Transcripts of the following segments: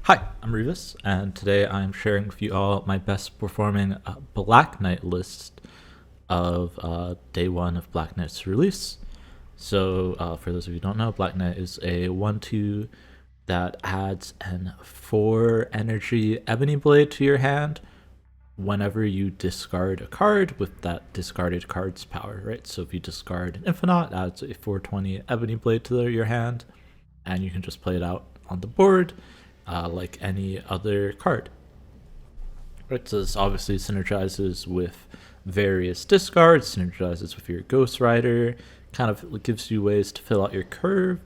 Hi, I'm Revis, and today I'm sharing with you all my best performing Black Knight list of day one of Black Knight's release. So, for those of you who don't know, Black Knight is a 1-2 that adds an 4 energy Ebony Blade to your hand whenever you discard a card with that discarded card's power, right? So if you discard an Infinite, it adds a 420 Ebony Blade to your hand, and you can just play it out on the board like any other card. Right, so this obviously synergizes with various discards, synergizes with your Ghost Rider, kind of gives you ways to fill out your curve.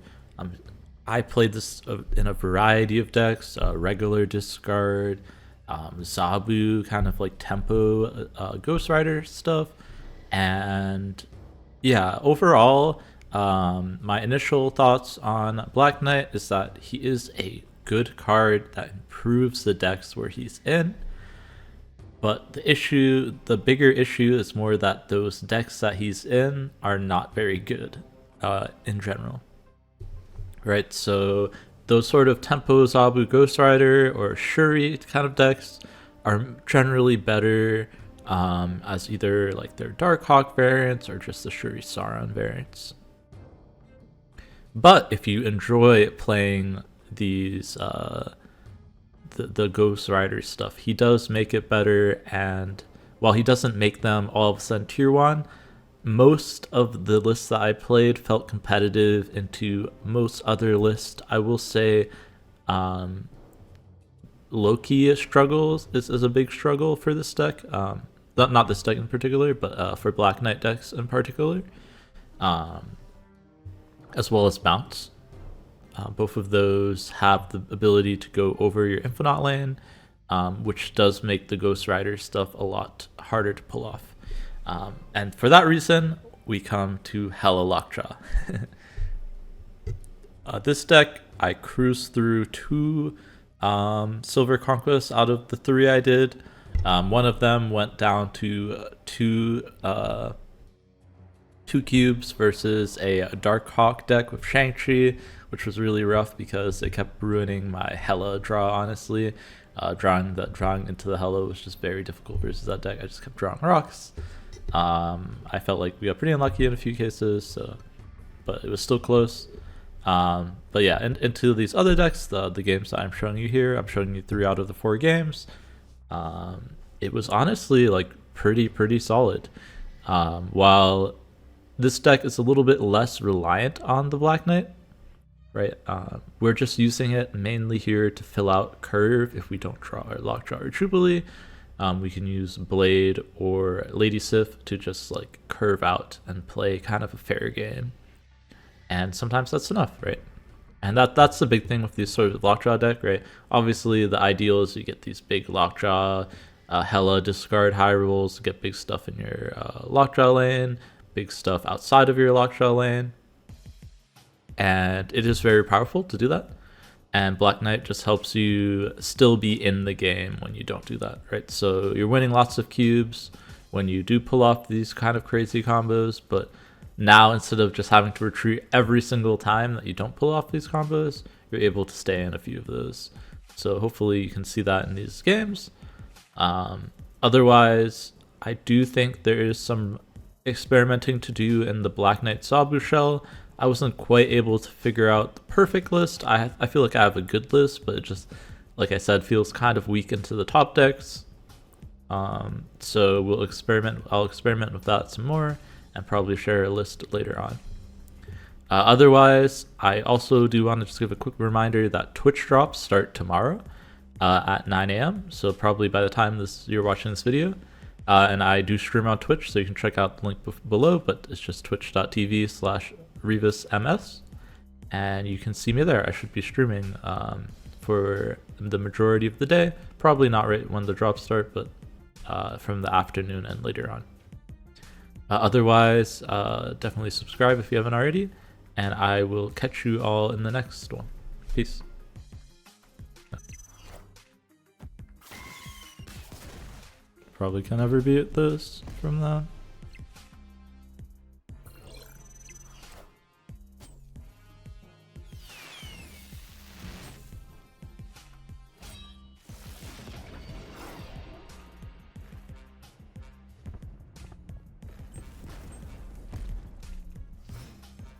I played this in a variety of decks, regular discard, Zabu, kind of like tempo Ghost Rider stuff. And yeah, overall, my initial thoughts on Black Knight is that he is a good card that improves the decks where he's in. But the bigger issue is more that those decks that he's in are not very good in general. Right, so those sort of Tempo Zabu Ghost Rider or Shuri kind of decks are generally better as either like their Darkhawk variants or just the Shuri Sauron variants. But if you enjoy playing these the Ghost Rider stuff, he does make it better, and while he doesn't make them all of a sudden tier 1, most of the lists that I played felt competitive into most other lists. I will say Loki struggles is a big struggle for this deck. Not this deck in particular, but for Black Knight decks in particular, as well as Bounce. Both of those have the ability to go over your Infinite lane, which does make the Ghost Rider stuff a lot harder to pull off. And for that reason, we come to Hella Lockjaw. This deck, I cruised through 2 Silver Conquests out of the 3 I did. One of them went down to 2 cubes versus a Darkhawk deck with Shang-Chi, which was really rough because it kept ruining my Hella draw, honestly. Drawing into the Hella was just very difficult versus that deck. I just kept drawing rocks. I felt like we got pretty unlucky in a few cases, but it was still close. But yeah, into these other decks, the games that I'm showing you here, I'm showing you 3 out of the 4 games. It was honestly like pretty solid. While this deck is a little bit less reliant on the Black Knight, right? We're just using it mainly here to fill out curve if we don't draw our Lockjaw or Jubilee. We can use Blade or Lady Sif to just like curve out and play kind of a fair game. And sometimes that's enough, right? And that's the big thing with these sort of Lockjaw deck, right? Obviously, the ideal is you get these big Lockjaw, Hella discard high rolls, get big stuff in your Lockjaw lane, big stuff outside of your Lockjaw lane. And it is very powerful to do that. And Black Knight just helps you still be in the game when you don't do that, right? So you're winning lots of cubes when you do pull off these kind of crazy combos, but now instead of just having to retreat every single time that you don't pull off these combos, you're able to stay in a few of those. So hopefully you can see that in these games. Otherwise, I do think there is some experimenting to do in the Black Knight Zabu shell. I wasn't quite able to figure out the perfect list. I feel like I have a good list, but it just, like I said, feels kind of weak into the top decks. So I'll experiment with that some more and probably share a list later on. Otherwise, I also do want to just give a quick reminder that Twitch drops start tomorrow at 9 a.m. So probably by the time you're watching this video. And I do stream on Twitch, so you can check out the link below, but it's just twitch.tv/RevisMS, and you can see me there. I should be streaming for the majority of the day, probably not right when the drops start, but from the afternoon and later on. Otherwise, definitely subscribe if you haven't already, and I will catch you all in the next one. Peace. Probably can never beat this from that.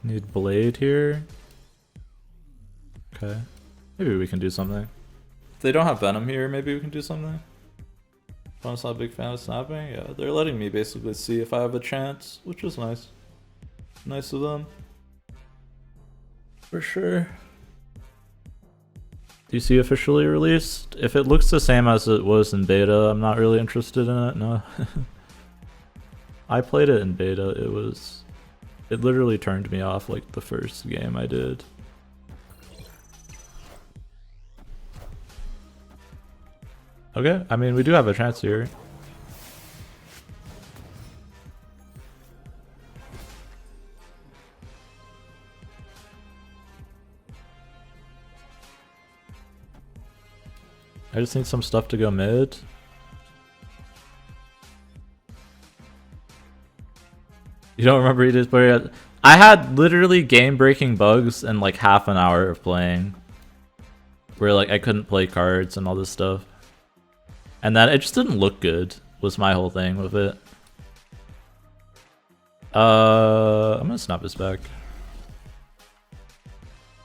Need Blade here. Okay. Maybe we can do something. If they don't have Venom here, maybe we can do something. I'm not a big fan of snapping. Yeah, they're letting me basically see if I have a chance, which is nice. Nice of them. For sure. DC officially released? If it looks the same as it was in beta, I'm not really interested in it, no. I played it in beta, it literally turned me off like the first game I did. Okay, I mean we do have a chance here. I just need some stuff to go mid. You don't remember you did play it? I had literally game-breaking bugs in like half an hour of playing. Where like I couldn't play cards and all this stuff. And then it just didn't look good, was my whole thing with it. I'm gonna snap this back.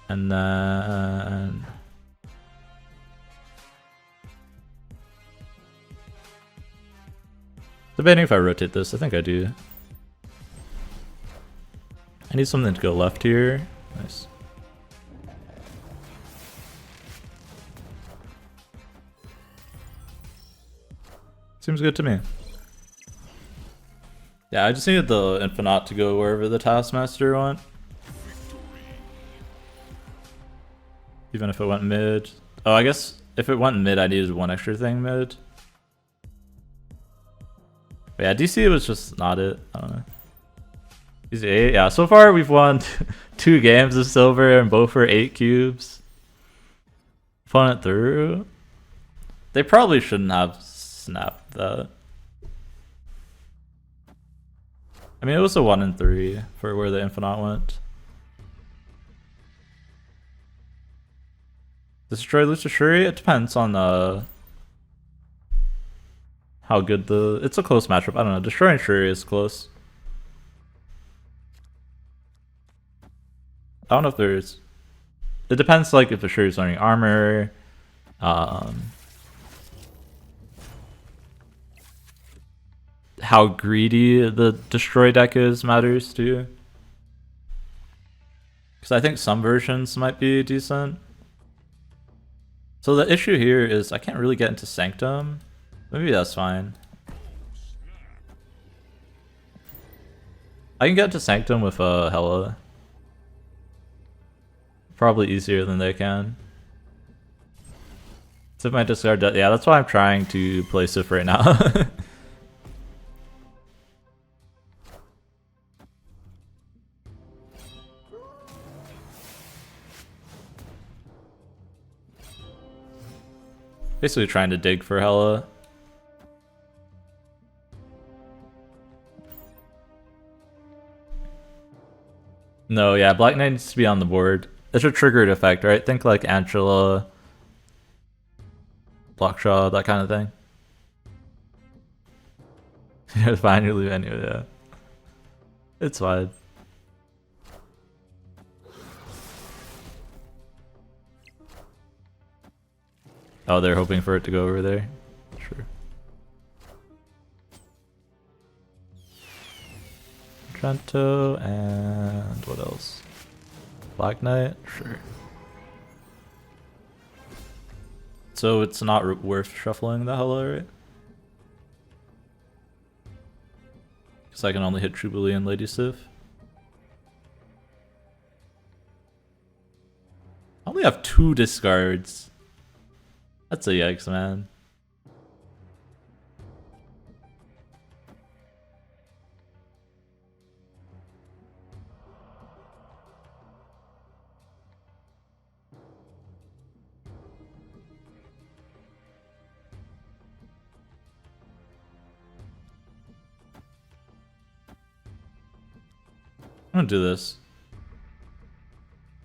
And then... debating if I rotate this, I think I do. I need something to go left here. Nice. Seems good to me. Yeah, I just needed the Infinite to go wherever the Taskmaster went. Even if it went mid. Oh, I guess if it went mid, I needed one extra thing mid. But yeah, DC was just not it. I don't know. DC 8, yeah, so far we've won 2 games of silver and both for 8 cubes. Opponent through. They probably shouldn't have snapped that. I mean, it was a 1 and 3 for where the Infinite went. Destroy Lucha Shuri? It depends on how good the... It's a close matchup. I don't know. Destroying Shuri is close. I don't know if there's... It depends, like, if the Shuri's wearing armor. How greedy the Destroy deck is matters, too. Because I think some versions might be decent. So the issue here is I can't really get into Sanctum. Maybe that's fine. I can get to Sanctum with Hela. Probably easier than they can. So if my discard deck, yeah, that's why I'm trying to play Sif right now. Basically trying to dig for Hela. No, yeah, Black Knight needs to be on the board. It's a triggered effect, right? Think like Angela, Lockjaw, that kind of thing. You're fine, you leave anyway, yeah. It's fine. Oh, they're hoping for it to go over there? Sure. Trento, and what else? Black Knight? Sure. So it's not worth shuffling the Hela, right? Because I can only hit Jubilee and Lady Sif. I only have 2 discards. That's a yikes, man. I'm gonna do this.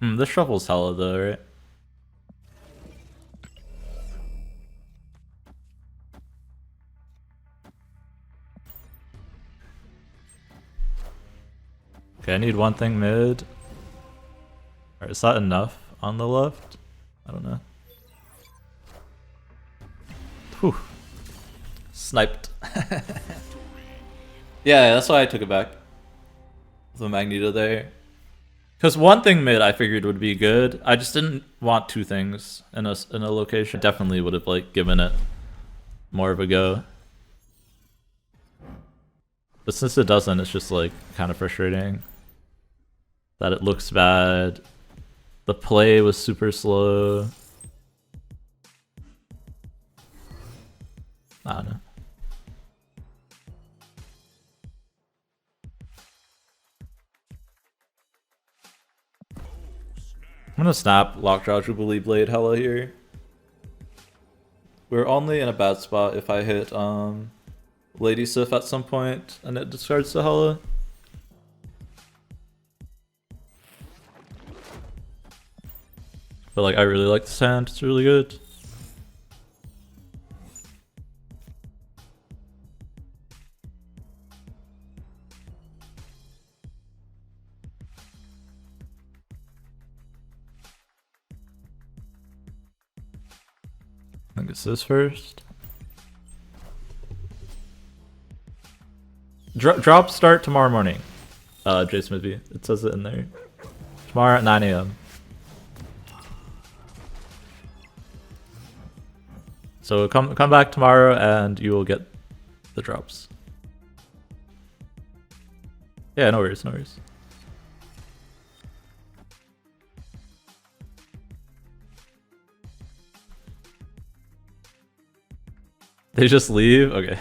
This shuffle's Hela though, right? Okay, I need one thing mid. Alright, is that enough on the left? I don't know. Whew. Sniped. Yeah, that's why I took it back. The Magneto there. Because one thing mid I figured would be good. I just didn't want two things in a location. I definitely would have like given it more of a go. But since it doesn't, it's just like kind of frustrating that it looks bad. The play was super slow. I don't know. I'm gonna snap Lockjaw Jubilee Blade hella here. We're only in a bad spot if I hit Lady Sif at some point and it discards the hella. But like I really like this hand, it's really good. I think it's this first. Drop start tomorrow morning. J Smithy. It says it in there. Tomorrow at 9 AM. So come back tomorrow and you will get the drops. Yeah, no worries, no worries. They just leave? Okay.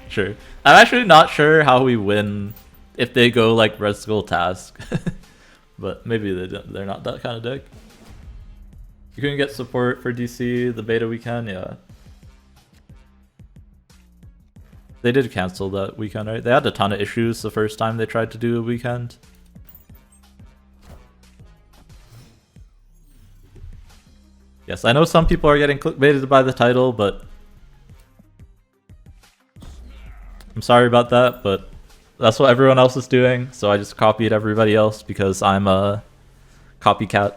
Sure. I'm actually not sure how we win if they go like Red Skull Task. But maybe they're not that kind of deck. You can get support for DC, the beta weekend, yeah. They did cancel that weekend, right? They had a ton of issues the first time they tried to do a weekend. Yes, I know some people are getting clickbaited by the title, but I'm sorry about that, but that's what everyone else is doing, so I just copied everybody else because I'm a copycat.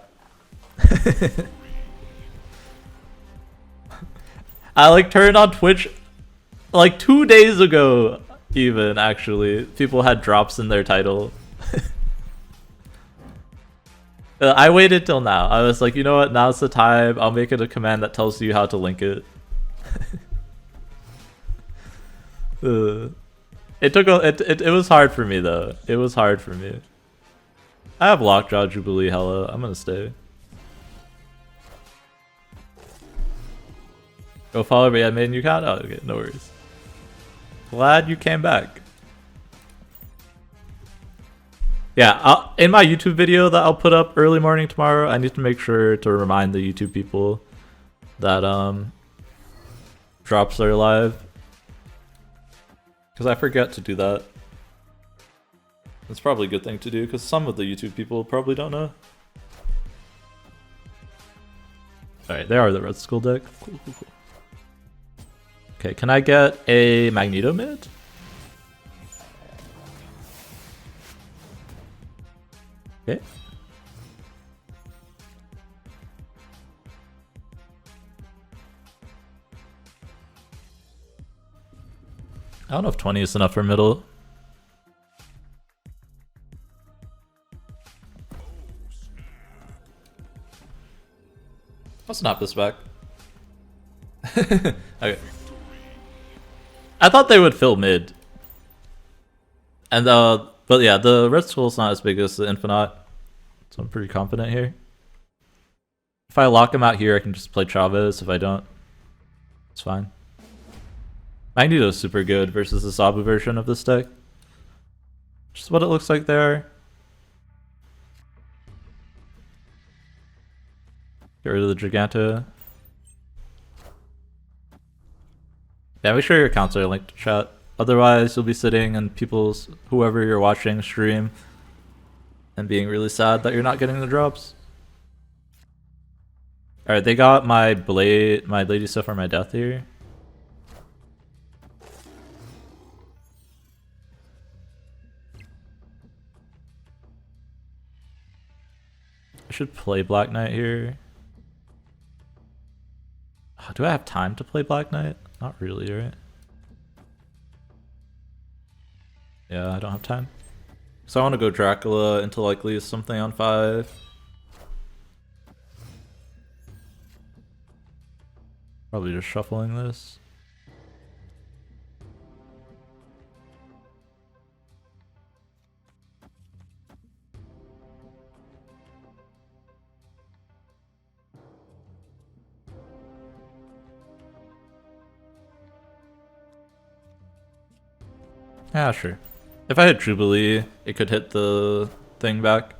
I like turned on Twitch like 2 days ago, even actually. People had drops in their title. I waited till now. I was like, you know what, now's the time. I'll make it a command that tells you how to link it. It took it was hard for me though. It was hard for me. I have Lockjaw Jubilee hella. I'm gonna stay. Go follow me. I made a new account. Oh, okay, no worries. Glad you came back. Yeah, in my YouTube video that I'll put up early morning tomorrow, I need to make sure to remind the YouTube people that drops are live. Because I forget to do that. It's probably a good thing to do because some of the YouTube people probably don't know. Alright, they are the Red Skull deck. Cool, cool, cool. Okay, can I get a Magneto mid? Okay. I don't know if 20 is enough for middle. I'll snap this back. Okay. I thought they would fill mid. And but yeah, the Red Skull's not as big as the Infinite. So I'm pretty confident here. If I lock him out here, I can just play Chavez. If I don't, it's fine. Magneto's super good versus the Sabu version of this deck. Just what it looks like there. Get rid of the Giganta. Yeah, make sure your accounts are linked to chat. Otherwise, you'll be sitting in people's, whoever you're watching stream, and being really sad that you're not getting the drops. Alright, they got my blade, my Lady Sif for my death here. I should play Black Knight here. Do I have time to play Black Knight? Not really, right? Yeah, I don't have time. So I want to go Dracula into likely something on 5. Probably just shuffling this. Yeah, sure. If I hit Jubilee, it could hit the thing back.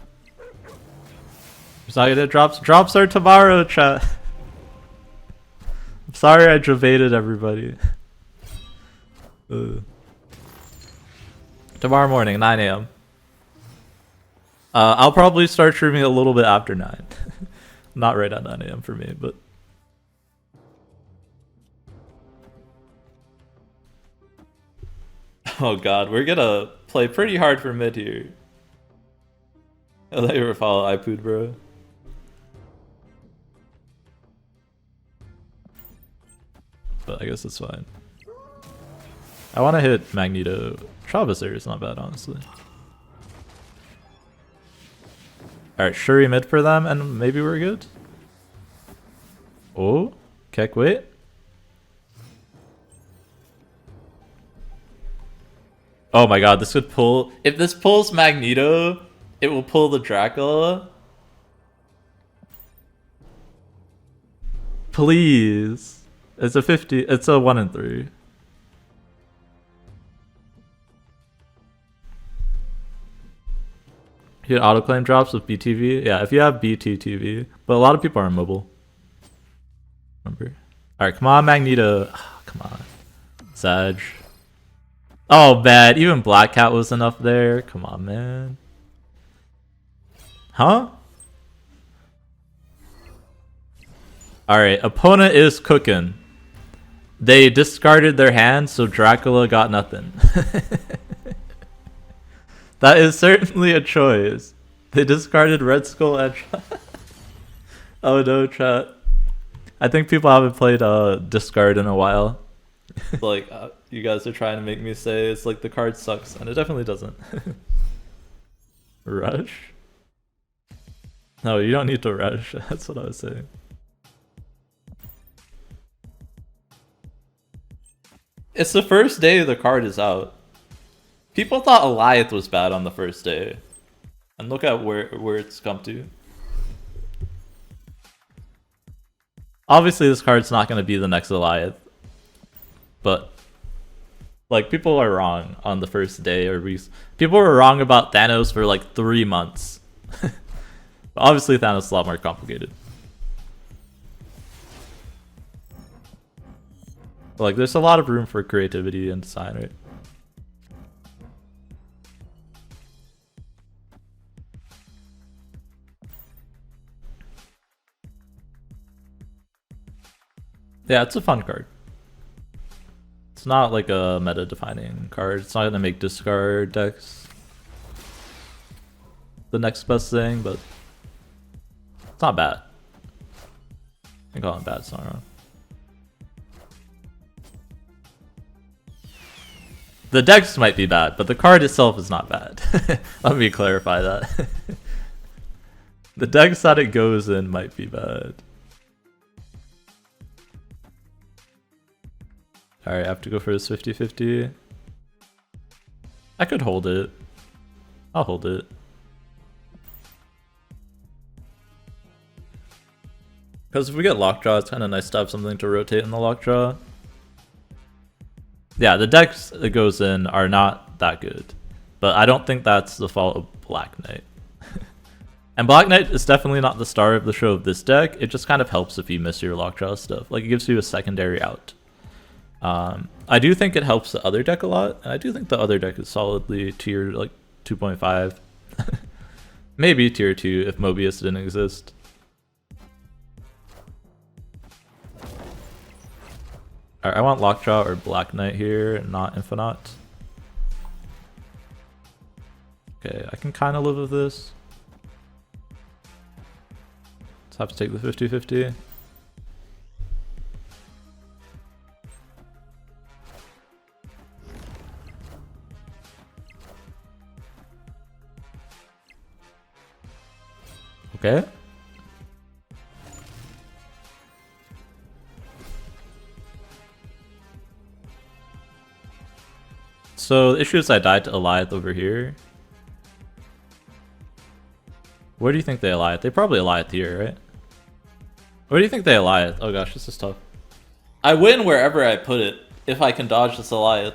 Sorry, it drops. Drops are tomorrow, chat. I'm sorry I debated everybody. Tomorrow morning, 9 a.m. I'll probably start streaming a little bit after 9. Not right at 9 a.m. for me, but... Oh god, we're gonna play pretty hard for mid here. I thought you were follow iPood, bro. But I guess it's fine. I want to hit Magneto. Travisor is not bad, honestly. Alright, Shuri mid for them, and maybe we're good. Oh, Keck, wait. Oh my god, this would pull... If this pulls Magneto, it will pull the Dracula. Please. It's a 50... It's a 1 in 3. You get autoclaim drops with BTV? Yeah, if you have BTTV. But a lot of people are mobile. Remember? Alright, come on, Magneto. Oh, come on. Sag. Oh, bad. Even Black Cat was enough there. Come on, man. Huh? Alright, opponent is cooking. They discarded their hand, so Dracula got nothing. That is certainly a choice. They discarded Red Skull and... Oh no, chat. I think people haven't played Discard in a while. Like, you guys are trying to make me say it's like the card sucks, and it definitely doesn't. Rush? No, you don't need to rush. That's what I was saying. It's the first day the card is out. People thought Alioth was bad on the first day. And look at where it's come to. Obviously this card's not going to be the next Alioth. But, like, people are wrong on the first day or weeks. People were wrong about Thanos for like 3 months. But obviously Thanos is a lot more complicated. But, like, there's a lot of room for creativity and design, right? Yeah, it's a fun card. It's not like a meta-defining card. It's not gonna make discard decks the next best thing, but it's not bad. I can call it bad, it's not wrong. The decks might be bad, but the card itself is not bad. Let me clarify that. The decks that it goes in might be bad. Alright, I have to go for this 50-50. I could hold it. I'll hold it. Because if we get Lockjaw, it's kind of nice to have something to rotate in the Lockjaw. Yeah, the decks that goes in are not that good. But I don't think that's the fault of Black Knight. And Black Knight is definitely not the star of the show of this deck. It just kind of helps if you miss your Lockjaw stuff. Like, it gives you a secondary out. I do think it helps the other deck a lot, and I do think the other deck is solidly tier like 2.5. Maybe tier 2 if Mobius didn't exist. Alright, I want Lockjaw or Black Knight here, not Infinite. Okay, I can kind of live with this. have to take the 50-50. Okay. So the issue is I died to Eliath over here. Where do you think they Eliath? They probably Eliath here, right? Where do you think they Eliath? Oh gosh, this is tough. I win wherever I put it, if I can dodge this Eliath.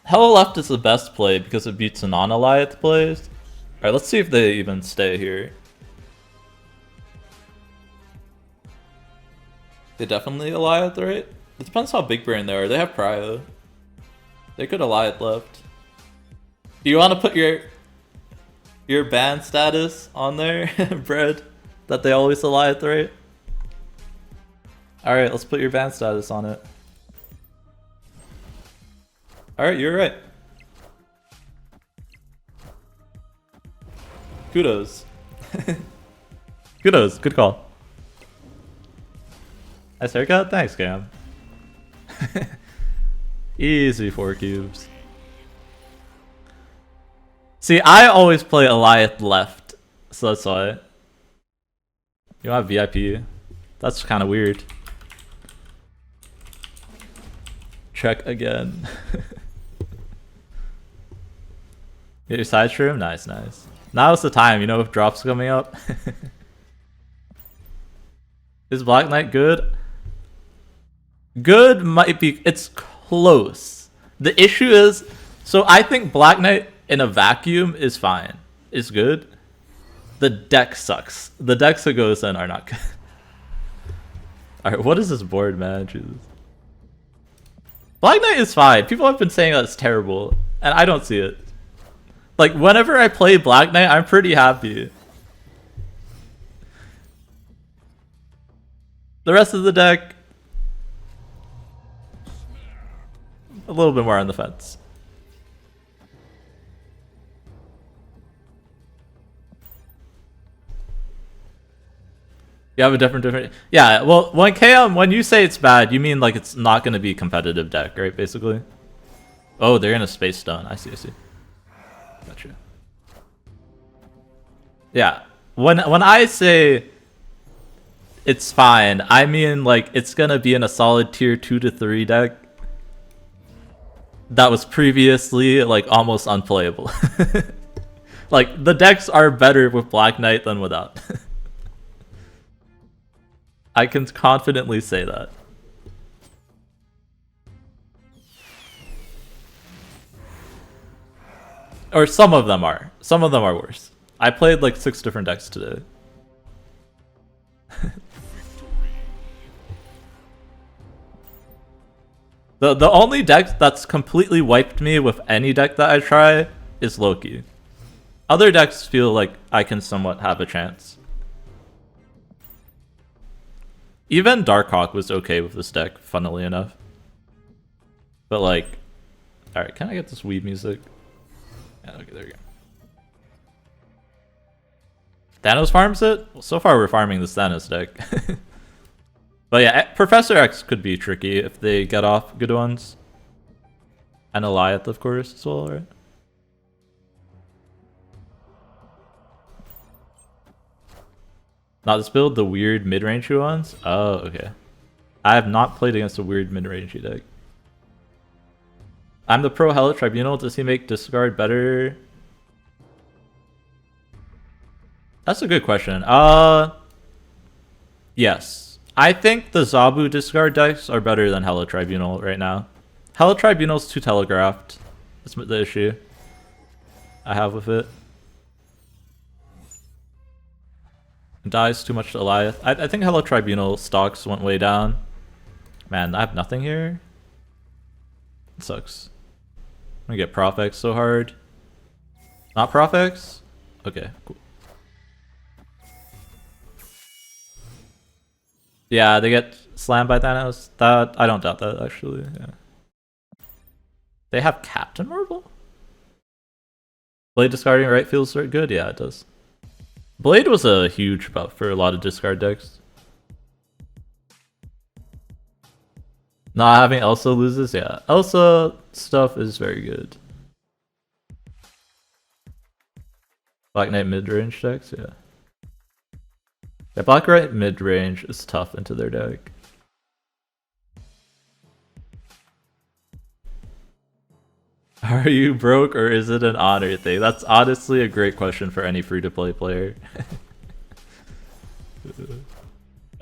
Hella left is the best play because it beats the non-Eliath plays. Alright, let's see if they even stay here. They definitely Eliath, right? It depends how big brain they are. They have Prio. They could Eliath left. Do you want to put your ban status on there, Bread? That they always Eliath, right? Alright, let's put your ban status on it. Alright, you're right. Kudos. Kudos, good call. Nice haircut? Thanks, Cam. Easy 4 cubes. See, I always play Eliath left, so that's why. You have VIP. That's kind of weird. Check again. Get your side shroom? Nice, nice. Now's the time, you know, if drops coming up. Is Black Knight good? Good might be, it's close. The issue is, so I think Black Knight in a vacuum is fine. Is good. The deck sucks. The decks that goes in are not good. Alright, what is this board, man? Jesus. Black Knight is fine. People have been saying that's terrible, and I don't see it. Like, whenever I play Black Knight, I'm pretty happy. The rest of the deck, a little bit more on the fence. You have a different. Yeah, well, when you say it's bad, you mean like it's not going to be a competitive deck, right? Basically. Oh, they're in a Space Stone. I see. Gotcha. Yeah, when I say it's fine, I mean like it's gonna be in a solid tier 2 to 3 deck that was previously like almost unplayable. Like the decks are better with Black Knight than without. I can confidently say that. Or some of them are. Some of them are worse. I played like 6 different decks today. The only deck that's completely wiped me with any deck that I try is Loki. Other decks feel like I can somewhat have a chance. Even Darkhawk was okay with this deck, funnily enough. But like, alright, can I get this weed music? Yeah, okay, there we go. Thanos farms it? Well, so far we're farming this Thanos deck. But yeah, Professor X could be tricky if they get off good ones. And Eliath, of course, as well, right? Not this build, the weird mid-rangey ones? Oh, okay. I have not played against a weird mid-rangey deck. I'm the pro Hella Tribunal. Does he make discard better? That's a good question. Yes. I think the Zabu discard decks are better than Hella Tribunal right now. Hella Tribunal's too telegraphed. That's the issue I have with it. It dies too much to Eliath. I think Hella Tribunal stocks went way down. Man, I have nothing here. It sucks. I'm gonna get Profx so hard. Not Profx? Okay, cool. Yeah, they get slammed by Thanos. That I don't doubt that actually. Yeah. They have Captain Marvel? Blade discarding right feels very good. Yeah, it does. Blade was a huge buff for a lot of discard decks. Not having Elsa loses, yeah. Elsa stuff is very good. Black Knight mid-range decks, yeah. Yeah, Black Knight mid-range is tough into their deck. Are you broke or is it an honor thing? That's honestly a great question for any free-to-play player.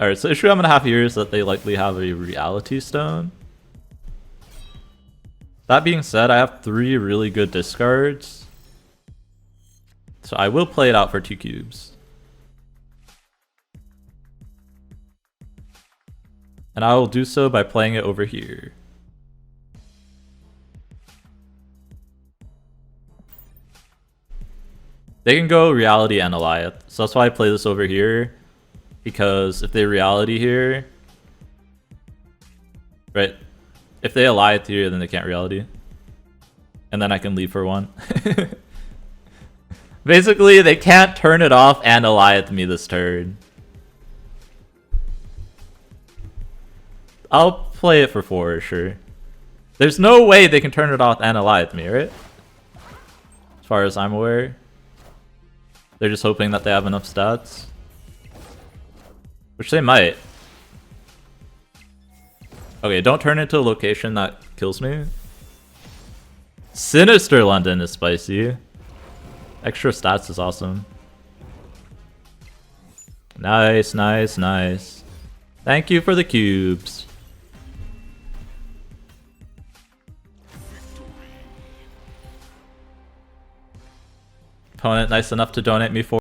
Alright, so the issue I'm gonna have here is that they likely have a reality stone. That being said, I have 3 really good discards. So I will play it out for 2 cubes. And I will do so by playing it over here. They can go reality and Alioth, so that's why I play this over here. Because if they reality here, right? If they Alioth here, then they can't reality. And then I can leave for 1. Basically, they can't turn it off and Alioth me this turn. I'll play it for 4, sure. There's no way they can turn it off and Alioth me, right? As far as I'm aware. They're just hoping that they have enough stats. Which they might. Okay, don't turn into a location that kills me. Sinister London is spicy. Extra stats is awesome. Nice, nice, nice. Thank you for the cubes. Opponent nice enough to donate me 4.